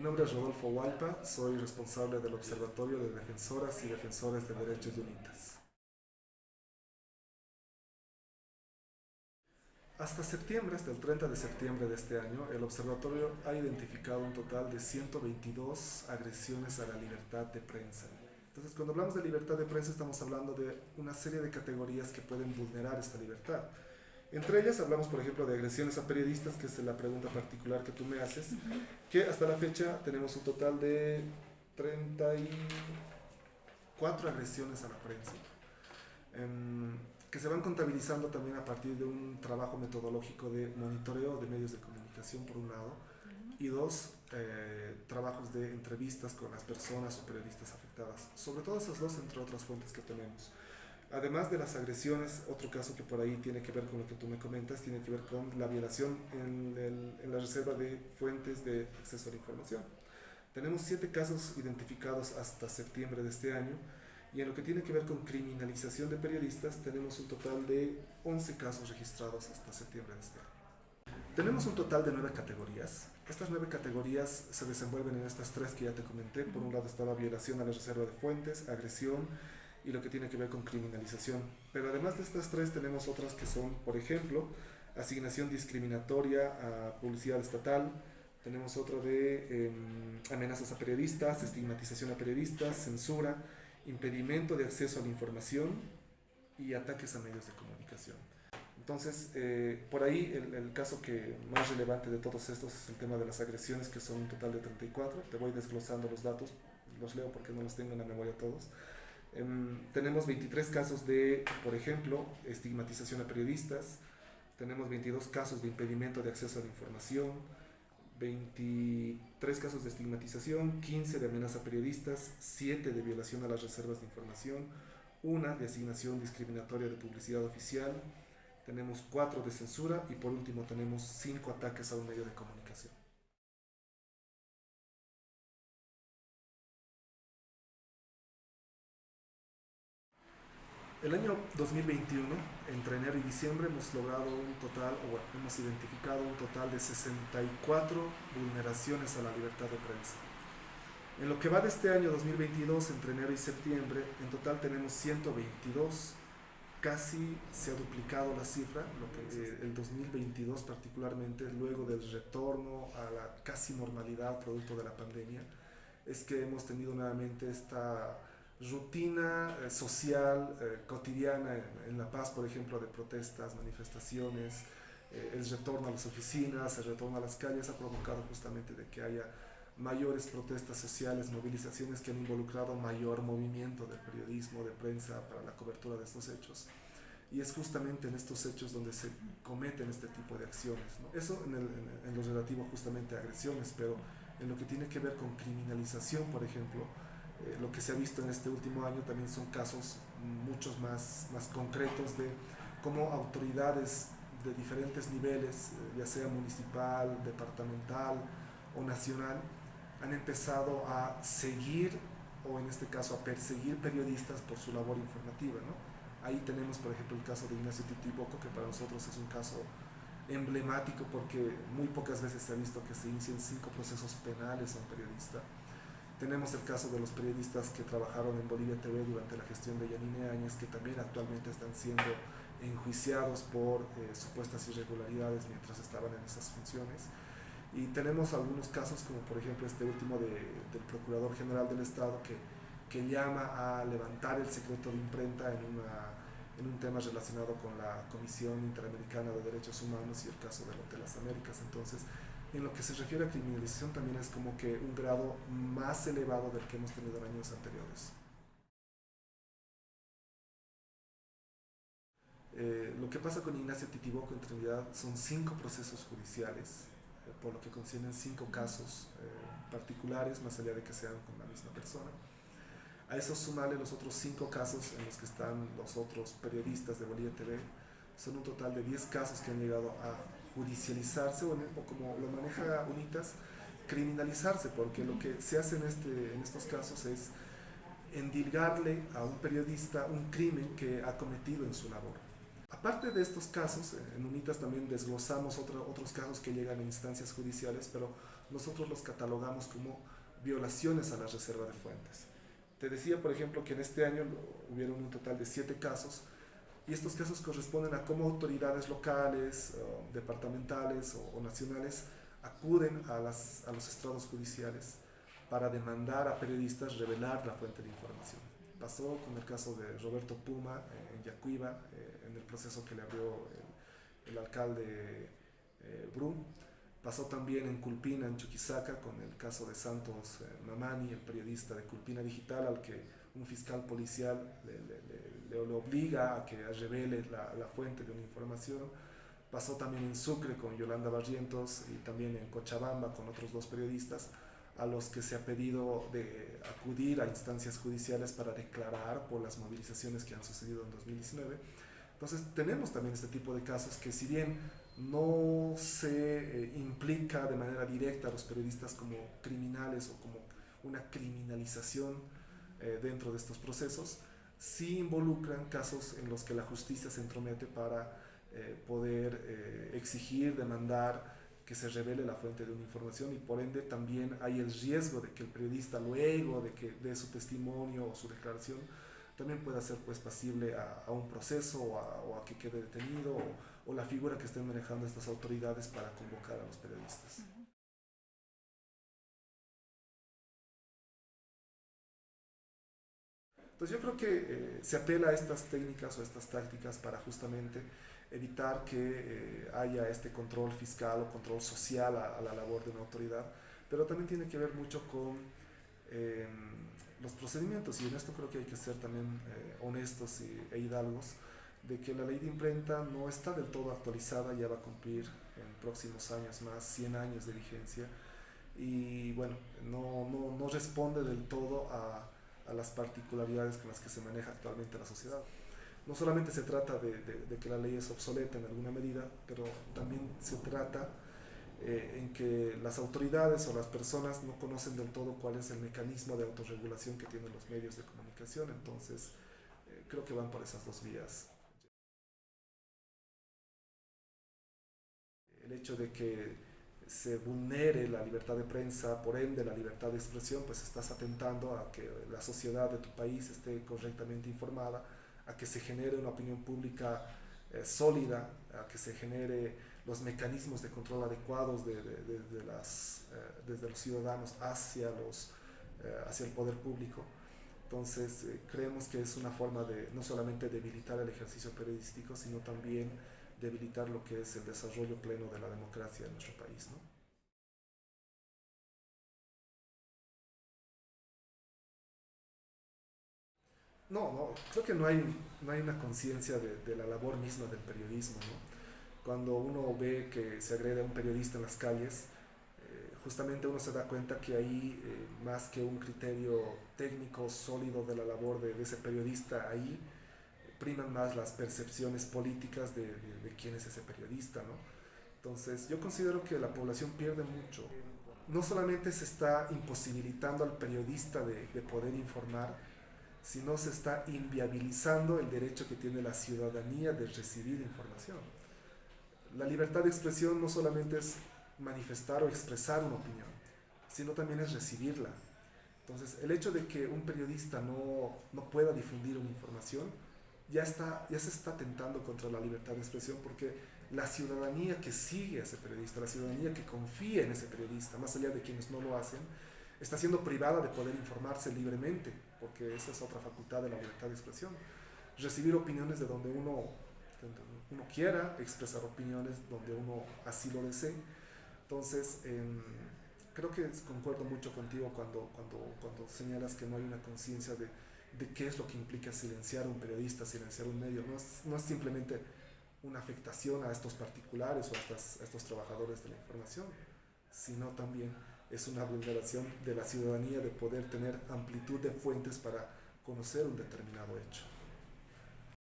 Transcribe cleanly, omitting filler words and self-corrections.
nombre es Rodolfo Hualpa, soy responsable del Observatorio de Defensoras y Defensores de Derechos de UNITAS. Hasta septiembre, hasta el 30 de septiembre de este año, el observatorio ha identificado un total de 122 agresiones a la libertad de prensa. Entonces, cuando hablamos de libertad de prensa, estamos hablando de una serie de categorías que pueden vulnerar esta libertad. Entre ellas hablamos, por ejemplo, de agresiones a periodistas, que es la pregunta particular que tú me haces, que hasta la fecha tenemos un total de 34 agresiones a la prensa, que se van contabilizando también a partir de un trabajo metodológico de monitoreo de medios de comunicación, por un lado, y dos, trabajos de entrevistas con las personas o periodistas afectadas. Sobre todo esas dos, entre otras fuentes que tenemos. Además de las agresiones, otro caso que por ahí tiene que ver con lo que tú me comentas, tiene que ver con la violación en la reserva de fuentes de acceso a la información. Tenemos 7 casos identificados hasta septiembre de este año, y en lo que tiene que ver con criminalización de periodistas, tenemos un total de 11 casos registrados hasta septiembre de este año. Tenemos un total de 9 categorías. Estas 9 categorías se desenvuelven en estas 3 que ya te comenté. Por un lado está la violación a la reserva de fuentes, agresión y lo que tiene que ver con criminalización. Pero además de estas 3 tenemos otras que son, por ejemplo, asignación discriminatoria a publicidad estatal. Tenemos otra de amenazas a periodistas, estigmatización a periodistas, censura, impedimento de acceso a la información y ataques a medios de comunicación. Entonces, por ahí el caso que más relevante de todos estos es el tema de las agresiones, que son un total de 34. Te voy desglosando los datos, los leo porque no los tengo en la memoria todos. Tenemos 23 casos de, por ejemplo, estigmatización a periodistas. Tenemos 22 casos de impedimento de acceso a la información, 23 casos de estigmatización, 15 de amenaza a periodistas, 7 de violación a las reservas de información, 1 de asignación discriminatoria de publicidad oficial, tenemos 4 de censura y por último tenemos 5 ataques a un medio de comunicación. El año 2021, entre enero y diciembre, hemos logrado un total, o bueno, hemos identificado un total de 64 vulneraciones a la libertad de prensa. En lo que va de este año 2022, entre enero y septiembre, en total tenemos 122, casi se ha duplicado la cifra, lo que el 2022 particularmente, luego del retorno a la casi normalidad producto de la pandemia, es que hemos tenido nuevamente esta rutina social cotidiana en La Paz, por ejemplo, de protestas, manifestaciones, el retorno a las oficinas, el retorno a las calles ha provocado justamente de que haya mayores protestas sociales, movilizaciones que han involucrado mayor movimiento del periodismo, de prensa para la cobertura de estos hechos. Y es justamente en estos hechos donde se cometen este tipo de acciones, ¿no? Eso en lo relativo justamente a agresiones, pero en lo que tiene que ver con criminalización, por ejemplo, lo que se ha visto en este último año también son casos muchos más concretos de cómo autoridades de diferentes niveles, ya sea municipal, departamental o nacional, han empezado a seguir o en este caso a perseguir periodistas por su labor informativa, ¿no? Ahí tenemos, por ejemplo, el caso de Ignacio Titiboco, que para nosotros es un caso emblemático porque muy pocas veces se ha visto que se inicien 5 procesos penales a un periodista. Tenemos el caso de los periodistas que trabajaron en Bolivia TV durante la gestión de Yanine Áñez, que también actualmente están siendo enjuiciados por supuestas irregularidades mientras estaban en esas funciones. Y tenemos algunos casos, como por ejemplo este último del Procurador General del Estado, que llama a levantar el secreto de imprenta en un tema relacionado con la Comisión Interamericana de Derechos Humanos y el caso del Hotel Las Américas. Entonces, en lo que se refiere a criminalización también es como que un grado más elevado del que hemos tenido en años anteriores. Lo que pasa con Ignacio Titiboco en realidad son 5 procesos judiciales, por lo que conciernen 5 casos particulares, más allá de que sean con la misma persona. A eso sumarle los otros 5 casos en los que están los otros periodistas de Bolivia TV. Son un total de 10 casos que han llegado a judicializarse o como lo maneja UNITAS, criminalizarse, porque lo que se hace en estos casos es endilgarle a un periodista un crimen que ha cometido en su labor. Aparte de estos casos, en UNITAS también desglosamos otros casos que llegan a instancias judiciales, pero nosotros los catalogamos como violaciones a la reserva de fuentes. Te decía, por ejemplo, que en este año hubieron un total de 7 casos, y estos casos corresponden a cómo autoridades locales, departamentales o nacionales acuden a los estrados judiciales para demandar a periodistas revelar la fuente de información. Pasó con el caso de Roberto Puma en Yacuiba, en el proceso que le abrió el alcalde Brum. Pasó también en Culpina, en Chuquisaca, con el caso de Santos Mamani, el periodista de Culpina Digital, al que un fiscal policial le obliga a que revele la fuente de una información. Pasó también en Sucre con Yolanda Barrientos y también en Cochabamba con otros 2 periodistas a los que se ha pedido de acudir a instancias judiciales para declarar por las movilizaciones que han sucedido en 2019. Entonces tenemos también este tipo de casos que, si bien no se implica de manera directa a los periodistas como criminales o como una criminalización dentro de estos procesos, sí involucran casos en los que la justicia se entromete para poder exigir, demandar que se revele la fuente de una información, y por ende también hay el riesgo de que el periodista, luego de que dé su testimonio o su declaración, también pueda ser pues pasible a un proceso o a que quede detenido, o la figura que estén manejando estas autoridades para convocar a los periodistas. Entonces yo creo que se apela a estas técnicas o estas tácticas para justamente evitar que haya este control fiscal o control social a la labor de una autoridad, pero también tiene que ver mucho con eh, los procedimientos, y en esto creo que hay que ser también honestos e hidalgos, de que la ley de imprenta no está del todo actualizada, ya va a cumplir en próximos años más 100 años de vigencia, y bueno, no responde del todo a las particularidades con las que se maneja actualmente la sociedad. No solamente se trata de que la ley es obsoleta en alguna medida, pero también se trata en que las autoridades o las personas no conocen del todo cuál es el mecanismo de autorregulación que tienen los medios de comunicación. Entonces, creo que van por esas 2 vías. El hecho de que se vulnere la libertad de prensa, por ende la libertad de expresión, pues estás atentando a que la sociedad de tu país esté correctamente informada, a que se genere una opinión pública sólida, a que se genere los mecanismos de control adecuados desde los ciudadanos hacia el poder público. Entonces, creemos que es una forma de no solamente debilitar el ejercicio periodístico, sino también debilitar lo que es el desarrollo pleno de la democracia en nuestro país, ¿no? Creo que no hay una conciencia de la labor misma del periodismo, ¿no? Cuando uno ve que se agrede a un periodista en las calles, justamente uno se da cuenta que ahí, más que un criterio técnico sólido de la labor de ese periodista, ahí priman más las percepciones políticas de quién es ese periodista, ¿no? Entonces, yo considero que la población pierde mucho. No solamente se está imposibilitando al periodista de poder informar, sino se está inviabilizando el derecho que tiene la ciudadanía de recibir información. La libertad de expresión no solamente es manifestar o expresar una opinión, sino también es recibirla. Entonces, el hecho de que un periodista no pueda difundir una información ya se está atentando contra la libertad de expresión, porque la ciudadanía que sigue a ese periodista, la ciudadanía que confía en ese periodista, más allá de quienes no lo hacen, está siendo privada de poder informarse libremente, porque esa es otra facultad de la libertad de expresión. Recibir opiniones de donde uno quiera, expresar opiniones donde uno así lo desee. Entonces, creo que concuerdo mucho contigo cuando señalas que no hay una conciencia de qué es lo que implica silenciar a un periodista, silenciar un medio. No es simplemente una afectación a estos particulares o a estos trabajadores de la información, sino también es una vulneración de la ciudadanía de poder tener amplitud de fuentes para conocer un determinado hecho.